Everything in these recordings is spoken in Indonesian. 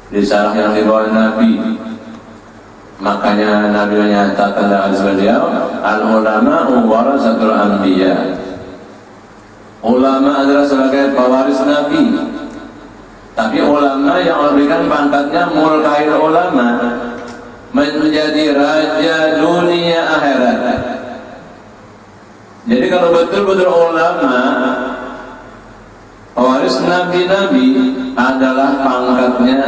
di syarah yang dibawa Nabi. Makanya Nabi menyatakan dalam beliau, al-ulama warasatul anbiya. Ulama adalah sebagai pewaris Nabi. Tapi ulama yang Allah berikan pangkatnya mulkail ulama, menjadi raja dunia akhirat. Jadi kalau betul-betul ulama pewaris nabi-nabi adalah pangkatnya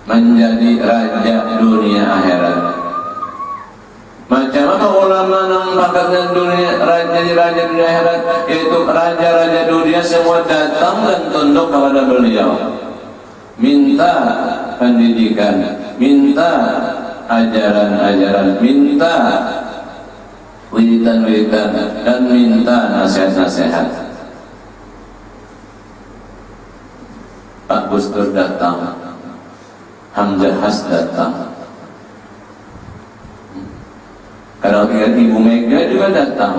menjadi raja dunia akhirat. Macam apa ulama yang pangkatnya dunia raja dunia akhirat, yaitu raja-raja dunia semua datang dan tunduk kepada beliau, minta pendidikan, minta ajaran-ajaran, minta wiridan-wiridan, dan minta nasihat-nasihat. Pak Gus Dur datang, Hamzah Has datang, kalau Ibu Mega juga datang.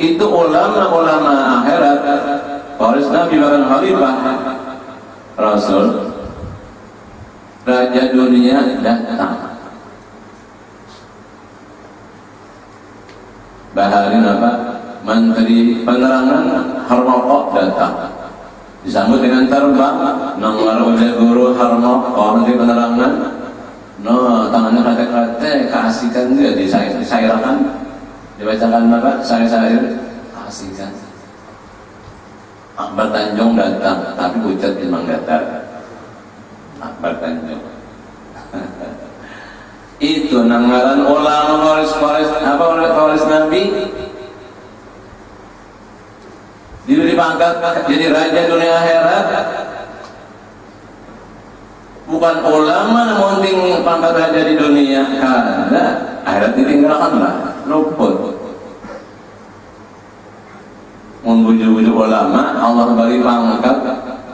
Itu ulama-ulama akhirat, waris Nabi bahkan khalifah Rasul, raja dunia datang. Baharin apa? Menteri Penerangan Harmoko datang, disambut dengan terbang. Nanglar oleh guru Harmoko, Menteri Penerangan. No, tangannya kate-kate, keasikan dia disairkan, dibacakan apa? Sair-sair, keasikan. Akbar Tanjung datang, tapi ucat memang datar. Akbar Tanjung. Itu nanggaran ulama waris Nabi. Dia dipangkat jadi raja dunia akhirat. Bukan ulama yang pangkat raja di dunia, karena akhirat ditinggalkanlah, luput. Membujuk-bujuk ulama, Allah bagi pangkat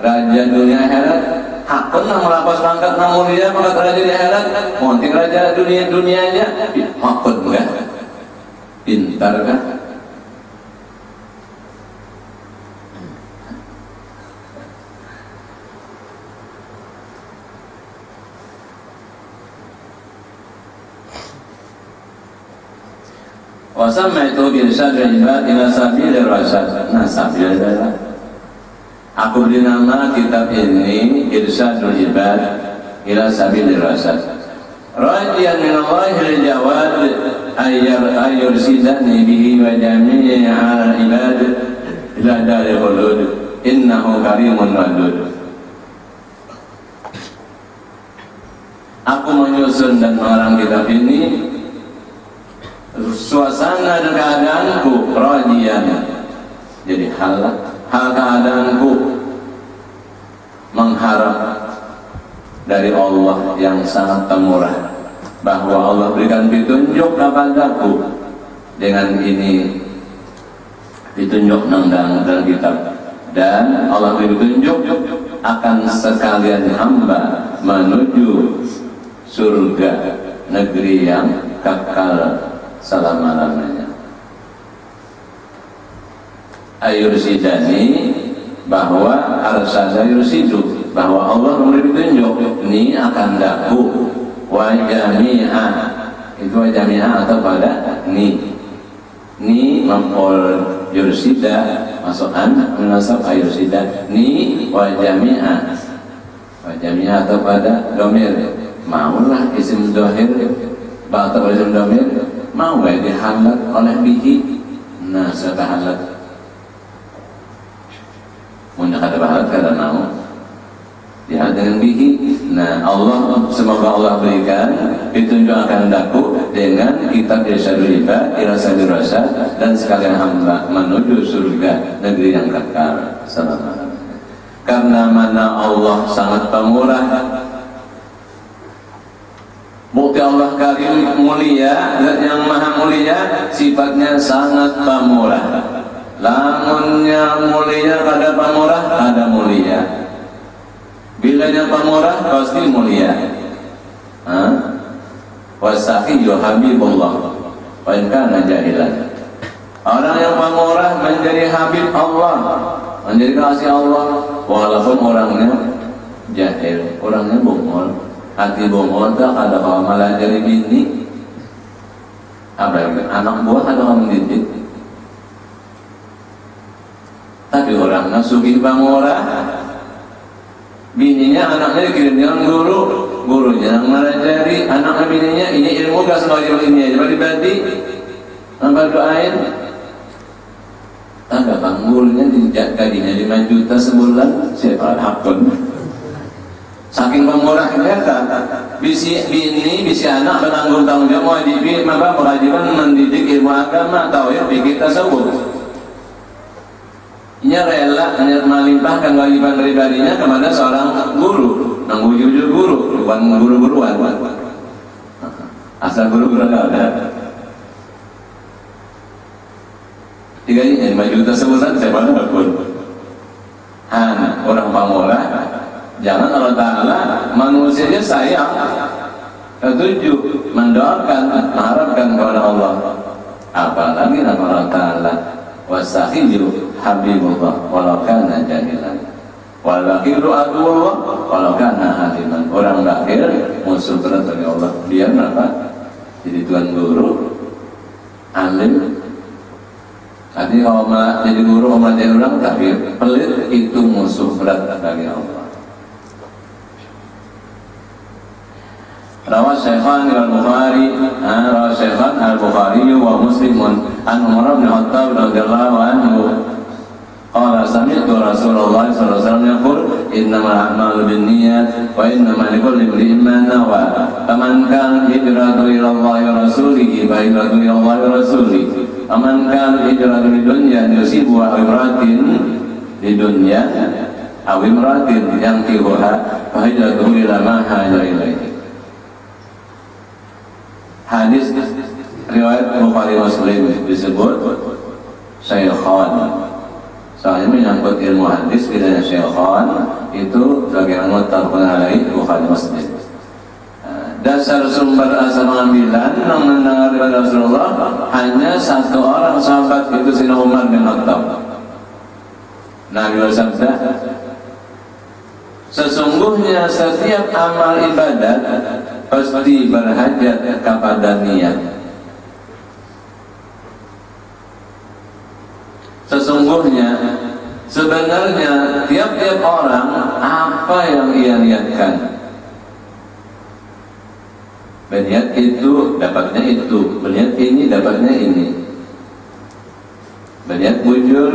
raja dunia akhirat. Hakun yang melapas pangkat yang mulia, pangkat raja di akhirat, monting raja dunianya, hakun enggak? Pintar kan? Wasamma itu birsyadul ibad ila sabilir rasyad. Nah, sabil adalah, aku beri nama kitab ini Irsyadul Ibad ila sabilir rasyad. Rajian min Allahil jawad ayyursidani bihi wa jami'al ibad ila daril khulud innahu karimun wadud. Aku menyusun dan mengarang kitab ini, suasana dan keadaanku radian, jadi hal keadaanku mengharap dari Allah yang sangat pemurah, bahwa Allah berikan petunjuk kepadaku. Dengan ini petunjuk nang dalam kitab, dan Allah beri petunjuk akan sekalian hamba menuju surga, negeri yang kekal selama-lamanya. Ayursidani, bahwa arsada yursidu, bahwa Allah memberi petunjuk ini akan daku. Wa jami'a, itu wa jami'a atau pada ni maf'ul yursida, masukan menasab ayursida, ni wa jami'a atau pada domir. Maulah isim dohir atau isim domir, mau gak dihalat oleh bihi? Nah, sudah halat. Munda kata bahalat kada mau dihalat dengan bihi. Nah, Allah, semoga Allah berikan petunjuk akan daku dengan kitab Irsyadul Ibad ila sabilir rasyad, dan sekalian hamba menuju surga, negeri yang kekal selama-lamanya. Karena mana Allah sangat pemurah, bukti Allah karim mulia, zat yang maha mulia, sifatnya sangat pemurah. Lamunnya mulia kada pemurah, kada mulia. Bilanya pemurah pasti mulia. Wasaqiyyu habibullah wa in kana jahilan. Orang yang pemurah menjadi habib Allah, menjadi kasih Allah, walaupun orangnya jahil. jahil, orangnya bongol. Hati bongol tak ada kalau malah jadi bini. Apalagi anak buah ada orang mendidik. Tapi orangnya sugih bangora. Bininya anaknya dikirim dengan guru, gurunya yang merajari anaknya bininya ini ilmu gak sebagai ini aja dibadi, tanpa doain. Tanda panggulnya gajinya 5 juta sebulan, siapa hakun? Saking pemurahnya kan, bisi bini, bisi anak menanggung tanggung jawab wajib, maka kewajiban mendidik ilmu agama atau ya pikir tersebut. Ia rela melimpahkan kewajiban pribadinya kepada seorang guru, nanggung jujur guru, bukan guru-guruan. Asal guru-guru ada. 5 juta sebulan saya pada pun. Orang pamora, jangan Allah Ta'ala manusianya sayang, setuju, mendoakan, mengharapkan kepada Allah. Apalagi nama Allah Ta'ala wasahiju habibullah walau kana jahilan walakiru adu'ullah walau kana haliman. Orang bakir musuh berat dari Allah, dia apa? Jadi tuan guru alim. Tadi kalau jadi guru jadi orang tapi pelit, itu musuh berat dari Allah. Rawat Syekhan al-Bukhari, rawat Syekhan al-Bukhari wa Muslimun an Umar bin Khattab radhiyallahu anhu qala sami'tu Rasulullah sallallahu alaihi wasallam yaqul innamal a'malu binniyat wa innamal likulli imrin ma nawa faman kana hijratuhu ila Allah wa rasulihi fa hijratuhu ila Allah wa rasulihi faman kana hijratuhu lidunya yusibu wa imratin lidunya aw imratin yankihuha fa hijratuhu ila ma hajara ilaihi. Hadis riwayat Bukhari Muslim disebut Syaikhan. Soalnya menyangkut ilmu hadis bedanya Syaikhan itu sebagai muttafaqun alaihi Bukhari Muslim. Dasar sumber asal pengambilan yang mendengar dari Rasulullah hanya satu orang sahabat, itu Sayyidina Umar bin Khattab. Nabi bersabda, sesungguhnya setiap amal ibadat pasti berhajat kepada niat. Sesungguhnya, sebenarnya tiap-tiap orang apa yang ia niatkan. Berniat itu dapatnya itu, berniat ini dapatnya ini. Berniat bujur,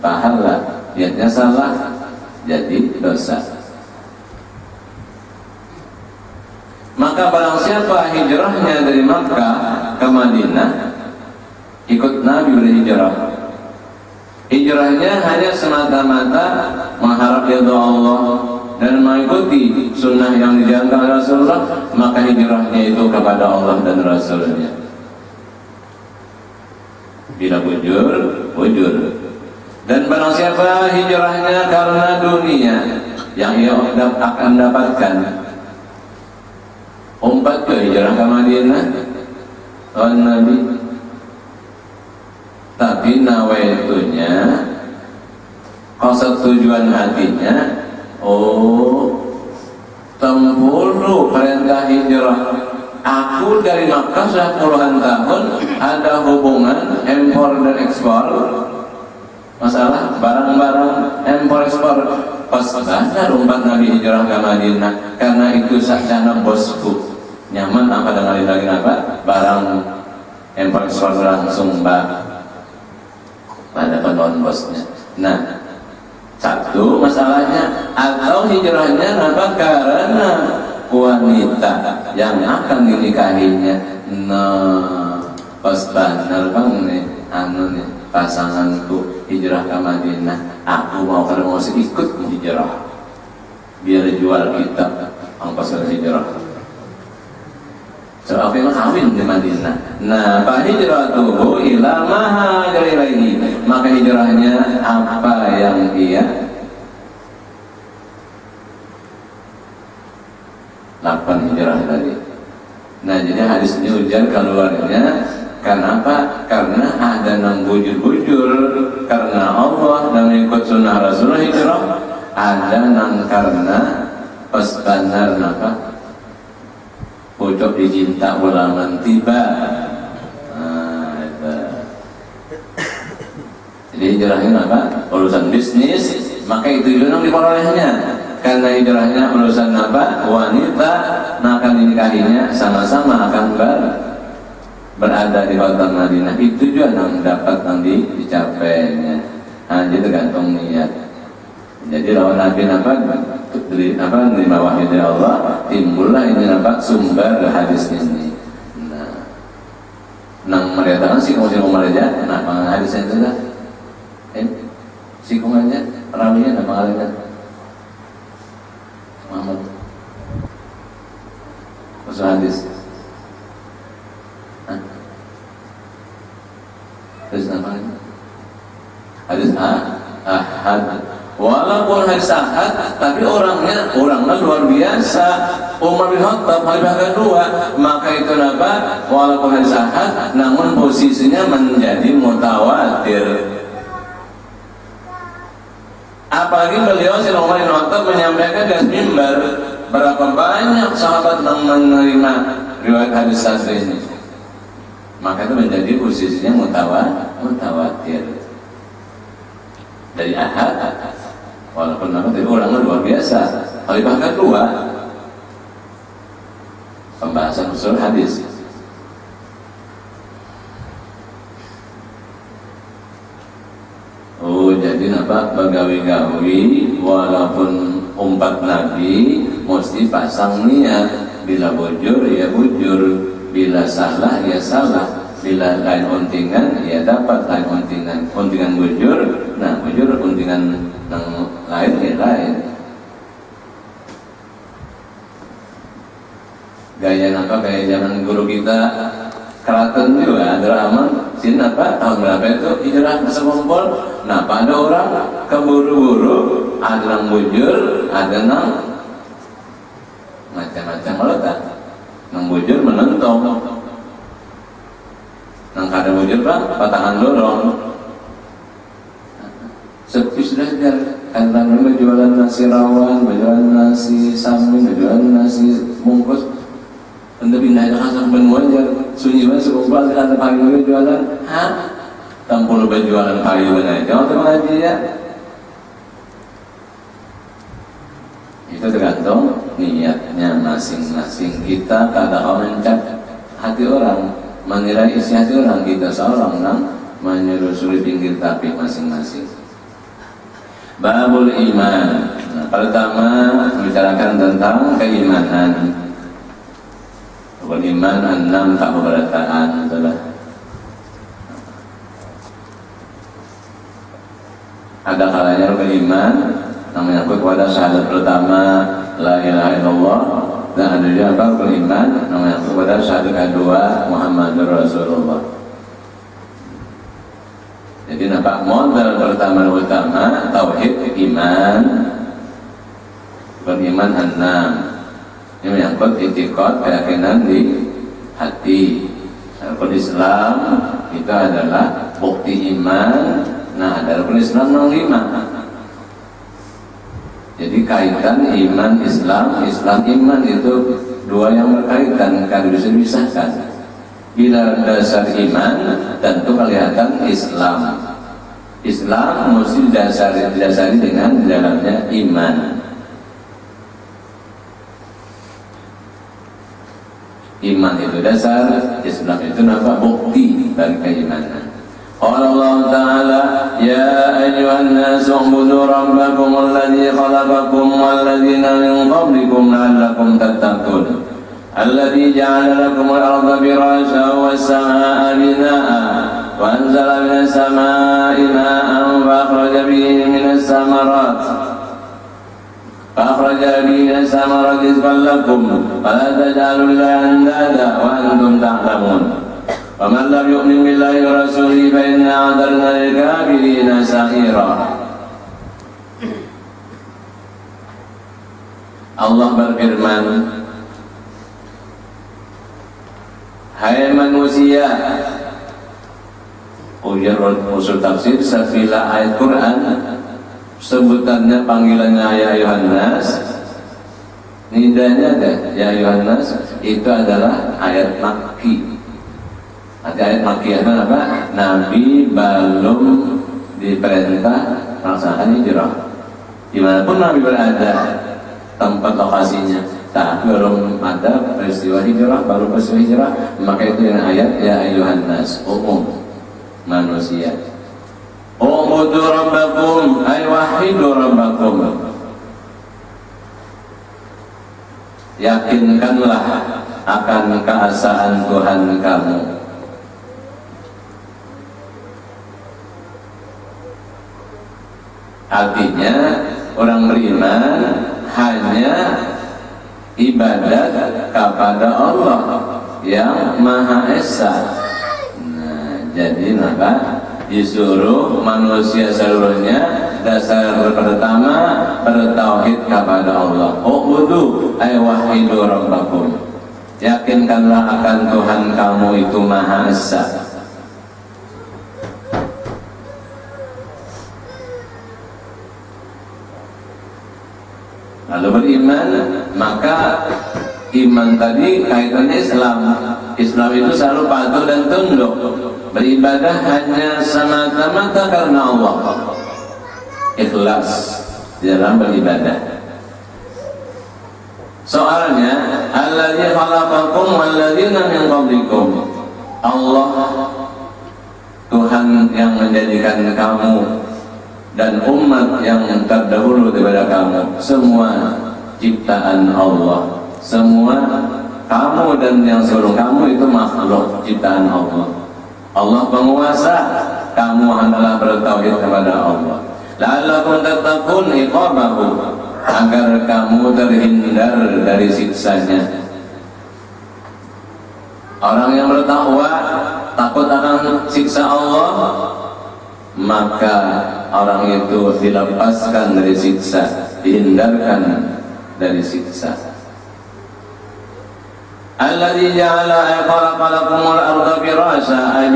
pahala. Niatnya salah, jadi dosa. Maka barang siapa hijrahnya dari Makkah ke Madinah, ikut Nabi berhijrah. Hijrahnya hanya semata-mata mengharap ridha Allah dan mengikuti sunnah yang dijalankan oleh Rasulullah, maka hijrahnya itu kepada Allah dan Rasulnya. Bila bujur, bujur. Dan barang siapa hijrahnya karena dunia yang ia akan dapatkan, umpat ke hijrah ke Madinah tahun Nabi, tapi nawaitunya qasad tujuan hatinya tempulu perintah hijrah. Aku dari Makkah sudah puluhan tahun ada hubungan impor dan ekspor, masalah barang-barang impor ekspor. Pas sadar umpat Nabi hijrah ke Madinah, karena itu sakjana bosku nyaman apa dengan lagi apa barang impor ekspor langsung pada penonton bosnya. Nah, satu masalahnya, atau hijrahnya apa karena wanita yang akan dinikahinya. Nah, pas benar bang nih nih pasanganku hijrah ke Madinah, aku mau karena mau ikut hijrah biar jual kitab ongkos hijrah. Sebab memang kawin di Madinah. Nah, fa hijratuhu ila ma hajara ilaihi, maka hijrahnya apa yang ia lakukan hijrah tadi. Nah, jadi hadis ini ujian keluarnya karena apa? Karena ada yang bujur-bujur karena Allah dan mengikut sunnah Rasulullah hijrah, ada yang karena sanar napa pucuk dicinta ulaman tiba. Jadi hijrahnya apa? Urusan bisnis, maka itu juga yang diperolehnya. Karena hijrahnya urusan apa? Wanita, maka dinikahinya sama-sama akan berada di kota Madinah. Itu juga yang dapat nanti dicapainya. Nah, jadi tergantung niat. Jadi lawan Nabi menerima wahyu dari Allah, timbullah ini sumber hadis ini. Nah, meriatakan si kumar aja. Nah, hadisnya itu lah. Si kumarnya, perawinya apa kalian? Muhammad. Usul hadis. Hadis apa? Hadis ahad. Walaupun hadis ahad, tapi orangnya luar biasa. Umar bin Khattab khalifah kedua, maka itu apa? Walaupun hadis ahad, namun posisinya menjadi mutawatir. Apalagi beliau si Umar bin Khattab menyampaikan di mimbar, berapa banyak sahabat yang menerima riwayat hadis sahih ini. Maka itu menjadi posisinya mutawatir. Dari ahad, walaupun tapi orangnya luar biasa. Khalifah kedua, pembahasan usul hadis. Oh, jadi bagawi-gawi walaupun umpat Nabi mesti pasang niat. Bila bujur ya bujur, bila salah ya salah. Bila lain untingan, ya dapat lain untingan. Untingan bujur, nah bujur untingan yang lain ya lain. Gaya zaman guru kita Keraton juga ada aman. Sin tahun berapa itu hijrah ke Sekumpul. Nah, pada orang keburu-buru, ada yang bujur, ada yang macam-macam letak. Yang bujur menentong. Nang kada bujur patahan dorong. Sepi sudah jar. Kadang berjualan nasi rawon, berjualan nasi samin, berjualan nasi bungkus. Anda pindah ke kasar benua jar. Sunyi banget sekumpul ada pagi jualan. Hah? Tampul berjualan kayu aja. Jangan mengaji ya. Itu tergantung niatnya masing-masing. Kita kadang mencap hati orang, mengira isi hati orang. Kita seorang menyusuri pinggir tapi masing-masing. Babul iman. Nah, pertama membicarakan tentang keimanan. Beriman 6 tak keberatan adalah ada kalanya beriman namanya kepada syahadat pertama la ilaha illallah, dan ada juga beriman namanya kepada syahadat kedua Muhammadur Rasulullah. Jadi nampak modal pertama utama tauhid iman, beriman 6. Ini menyangkut i'tiqad, keyakinan di hati. Rukun Islam itu adalah bukti iman. Nah, ada rukun Islam yang 5. Jadi kaitan iman Islam, Islam iman itu dua yang berkaitan, kan bisa dipisahkan. Bila dasar iman, tentu kelihatan Islam. Islam mesti didasari dengan dalamnya iman. Iman itu dasar, Islam itu nampak bukti dari keimanan. Qala Allah Ta'ala, ya ayyuhan nasu u'budu rabbakum alladhi khalaqakum walladhina min qablikum la'allakum tattaqun. Alladhi ja'ala lakum al-arda firashan was-samaa'a binaa'a wa anzala minas samaa'i maa'an fa akhraja bihi minas samarat فأخرج به من الثمرات رزقا لكم فلا تجعلوا لله أندادا وأنتم تعلمون ومن لم يؤمن بالله ورسوله فإنا أعتدنا للكافرين سعيرا. Allah berfirman, hai manusia, ujar usul tafsir sefila ayat Quran sebutannya panggilannya ya Yohanes. Nidanya deh, ya ayuhan nas, itu adalah ayat Makki. Ayat Makki itu apa? Nabi belum diperintah melaksanakan hijrah. Dimanapun Nabi berada, tempat lokasinya, tapi belum ada peristiwa hijrah, baru peristiwa hijrah, maka itu yang ayat ya ayuhan nas, umum manusia. U'budu rabbakum ay wahidu rabbakum. Yakinkanlah akan keesaan Tuhan kamu. Artinya orang beriman hanya ibadat kepada Allah yang Maha Esa. Nah, jadi maka disuruh manusia seluruhnya dasar pertama bertauhid kepada Allah. U'budu ay wahidu rabbakum. Yakinkanlah akan Tuhan kamu itu Maha Esa. Lalu beriman, maka iman tadi kaitannya Islam. Islam itu selalu patuh dan tunduk. Beribadah hanya semata-mata karena Allah. Ikhlas di dalam beribadah. Soalnya alladzi khalaqakum walladzina min qablikum. Allah Tuhan yang menjadikan kamu dan umat yang terdahulu daripada kamu, semua ciptaan Allah. Semua kamu dan yang sebelum kamu itu makhluk ciptaan Allah. Allah penguasa, kamu hendaklah bertauhid kepada Allah. La'allakum tattaqun iqabahu, agar kamu terhindar dari siksanya. Orang yang bertakwa takut akan siksa Allah, maka orang itu dilepaskan dari siksa, dihindarkan dari siksa. Alladzi ja'ala khalaqalakumul arda firasha ay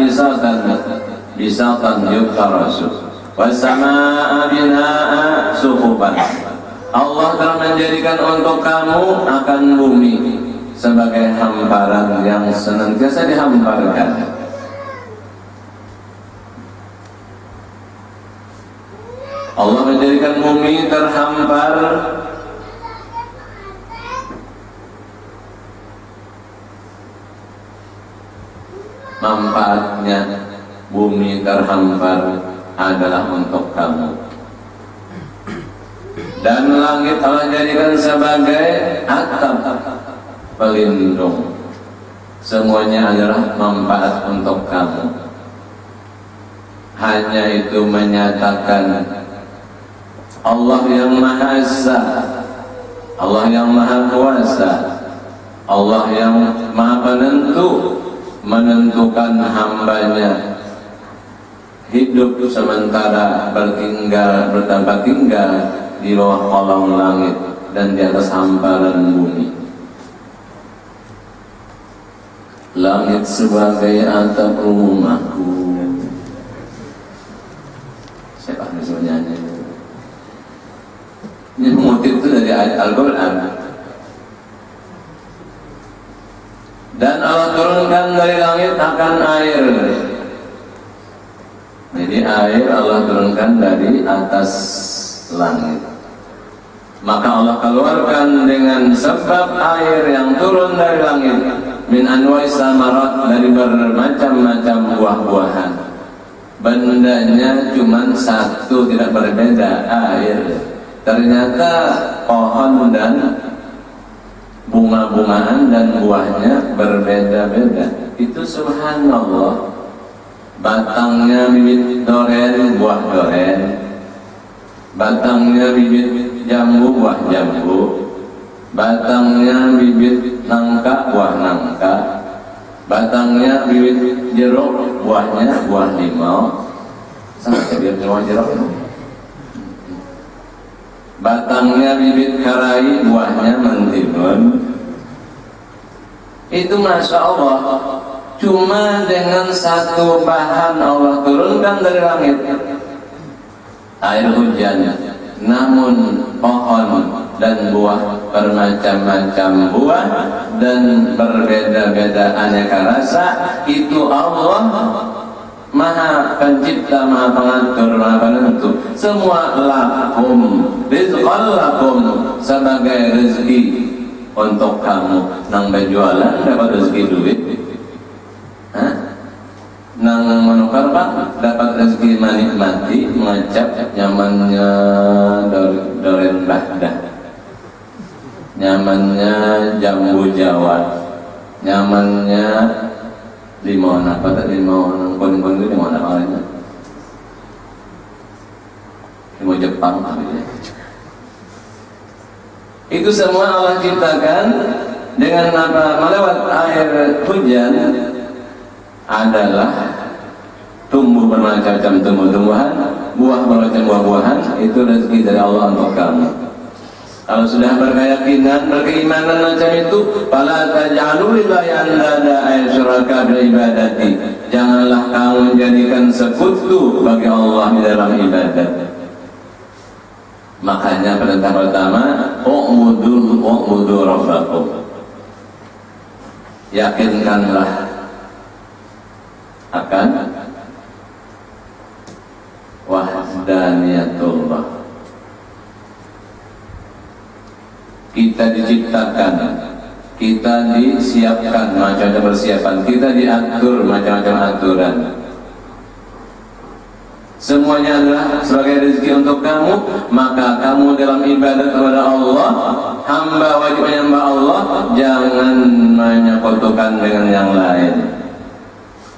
bisatan yuftarasu was samaa'a binaa'a suhuban. Allah telah menjadikan untuk kamu akan bumi sebagai hamparan yang senantiasa dihamparkan. Allah menjadikan bumi terhampar manfaatnya. Bumi terhampar adalah untuk kamu, dan langit Allah jadikan sebagai atap pelindung. Semuanya adalah manfaat untuk kamu. Hanya itu menyatakan Allah yang Maha Esa, Allah yang Maha Kuasa, Allah yang Maha Penentu, menentukan hambanya hidup sementara bertempat tinggal di bawah kolong langit dan di atas hamparan bumi. Langit sebagai atap rumahku. Siapa yang nyanyi? Ini motif itu dari ayat Al-Quran. Dan Allah turunkan dari langit akan air. Jadi air Allah turunkan dari atas langit. Maka Allah keluarkan dengan sebab air yang turun dari langit min anwa'is samarat, dari bermacam-macam buah-buahan. Bendanya cuma satu, tidak berbeda, air. Ternyata pohon dan bunga-bungaan dan buahnya berbeda-beda. Itu subhanallah. Batangnya bibit doren, buah doren. Batangnya bibit jambu, buah jambu. Batangnya bibit nangka, buah nangka. Batangnya bibit jeruk, buahnya buah limau. Sama bibit jeruk. Batangnya bibit karai, buahnya mentimun. Itu Masya Allah. Cuma dengan satu bahan Allah turunkan dari langit, air hujan. Namun pohon dan buah bermacam-macam buah dan berbeda-beda aneka rasa. Itu Allah Maha Pencipta, Maha Pengatur, Maha Penentu. Semua lakum, rizqan lakum, sebagai rezeki untuk kamu. Nang berjualan dapat rezeki duit, nang menukar pak dapat rezeki menikmati, mengecap nyamannya doren bahdah, nyamannya jambu Jawa, nyamannya limau apa tak limau kon-kon itu limau apa lainnya, limau Jepang ya. Itu semua Allah ciptakan dengan apa? Melewat air hujan adalah tumbuh bermacam-macam tumbuh-tumbuhan, buah bermacam buah-buahan. Itu rezeki dari Allah untuk kamu. Kalau sudah berkeyakinan, berkeimanan macam itu, fala taj'alu lillahi andada ay syuraka bil ibadati. Janganlah kamu jadikan sekutu bagi Allah di dalam ibadat. Makanya perintah pertama, u'budu rabbakum. Yakinkanlah akan wahdaniyatullah. Kita diciptakan, kita disiapkan macam-macam persiapan, kita diatur macam-macam aturan. Semuanya adalah sebagai rezeki untuk kamu. Maka kamu dalam ibadat kepada Allah, hamba wajib menyembah Allah, jangan menyekutukan dengan yang lain.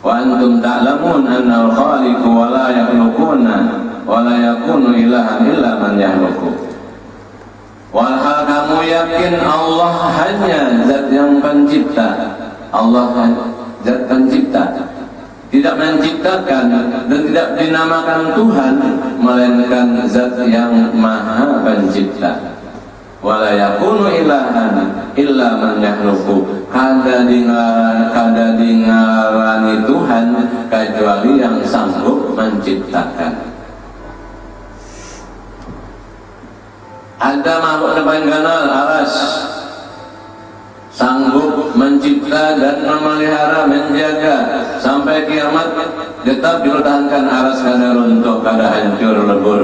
Wa antum ta'lamun anna al-khaliqu wa la yakhluquna wa la yakunu ilahan illa man yakhluqu. Walhal kamu yakin Allah hanya zat yang pencipta, Allah zat pencipta, tidak menciptakan dan tidak dinamakan Tuhan, melainkan zat yang maha pencipta. Wala yakunu ilahan illa man yakhluqu. Kada dingarani Tuhan kecuali yang sanggup menciptakan. Ada makhluk yang paling ganal, aras, sanggup mencipta dan memelihara, menjaga sampai kiamat, tetap dipertahankan aras kada runtuh, kada hancur lebur.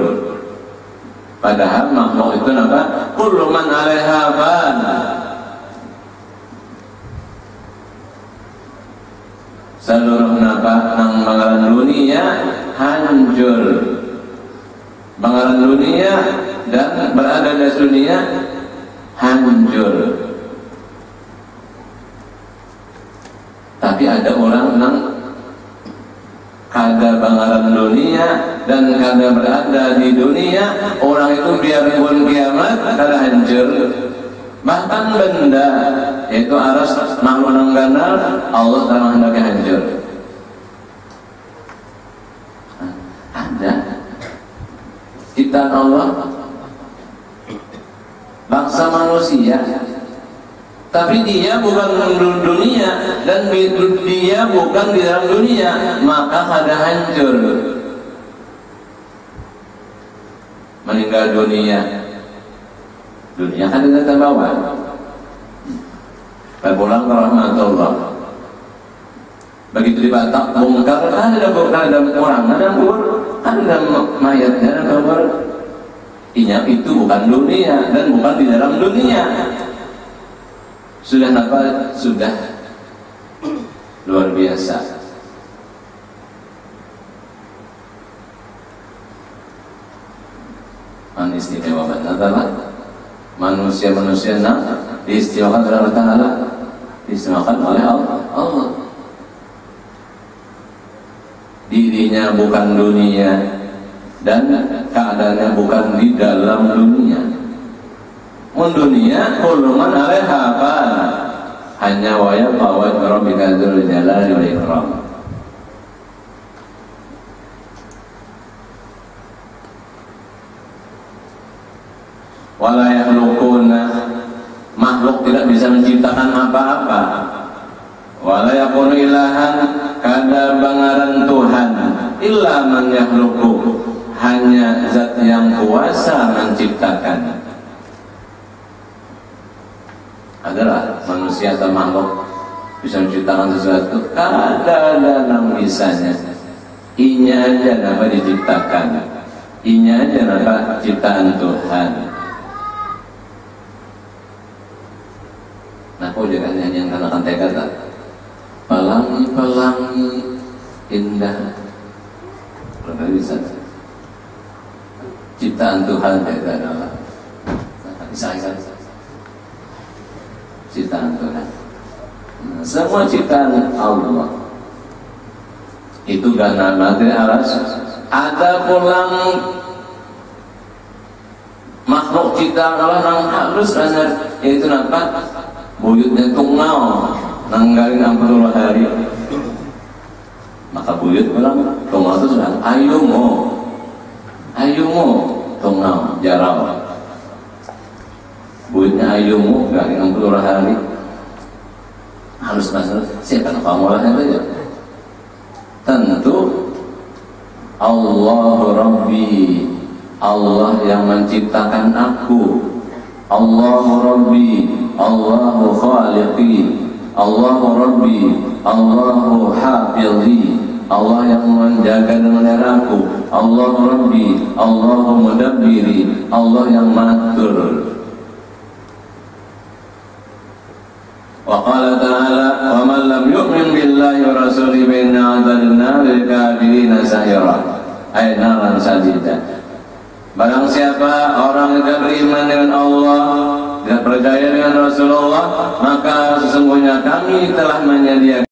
Padahal makhluk itu apa? Kullu man 'alaiha fan. Seluruh napa nang banggalan dunia hancur, banggalan dunia dan berada di dunia hancur. Tapi ada orang yang kada banggalan dunia dan kada berada di dunia, orang itu biarpun kiamat kada hancur. Bahkan benda yaitu aras makhluk nang ganal Allah telah hendak hancur. Ada ciptaan Allah, bangsa manusia, tapi dia bukan dunia dan dia bukan di dalam dunia, maka kada hancur. Meninggal dunia kan kita bawa pulang ke rahmatullah. Begitu dibatak bongkar, ada orang, ada kubur, ada mayatnya, ada kubur. Ingat itu bukan dunia dan bukan di dalam dunia. Sudah apa? Sudah luar biasa. Istimewa benar. Manusia-manusia diistimewakan oleh Allah Ta'ala, diistimewakan oleh Allah. Dirinya bukan dunia dan keadaannya bukan di dalam dunia. Dunia kulluman 'alaiha fan, hanya wa yabqa wajhu rabbika dzul jalali wal ikram. Wala yakhluquna, makhluk tidak bisa menciptakan apa-apa. Wala yakunu ilahan, kada bangaran Tuhan, illa man yakhluqu, hanya zat yang kuasa menciptakan. adalah manusia atau makhluk bisa menciptakan sesuatu, kadang-kadang bisanya. I-nya aja dapat diciptakan, I-nya aja dapat ciptaan Tuhan. Nah, kau jangan nyanyian karena kan tekad, pelangi-pelangi indah, pernah bisa ciptaan Tuhan ya adalah bisa ciptaan Tuhan. Semua ciptaan Allah itu gana mati aras. Ada pulang makhluk ciptaan Allah yang halus benar, yaitu apa? Buyutnya tungau nanggalin 60 hari. Maka buyut bilang tungau itu sudah ayumu tungau jarau. Buyutnya ayumu nanggalin 60 hari. Harus masuk siapa kamu lah saja. Tentu Allahu Rabbi, Allah yang menciptakan aku. Allahu Rabbi, Allahu Khaliqi, Allahu Rabbi, Allahu Hafizi, Allah yang menjaga dan memelihara aku. Allahu Rabbi, Allahu Mudabbiri, Allah yang mengatur. Wa qala ta'ala wa man lam yu'min billahi wa rasulihi fa inna 'adalna lil kafirina sa'ira ay naran sadida. Barang siapa orang yang tidak beriman dengan Allah, tidak percaya dengan Rasulullah, maka sesungguhnya kami telah menyediakan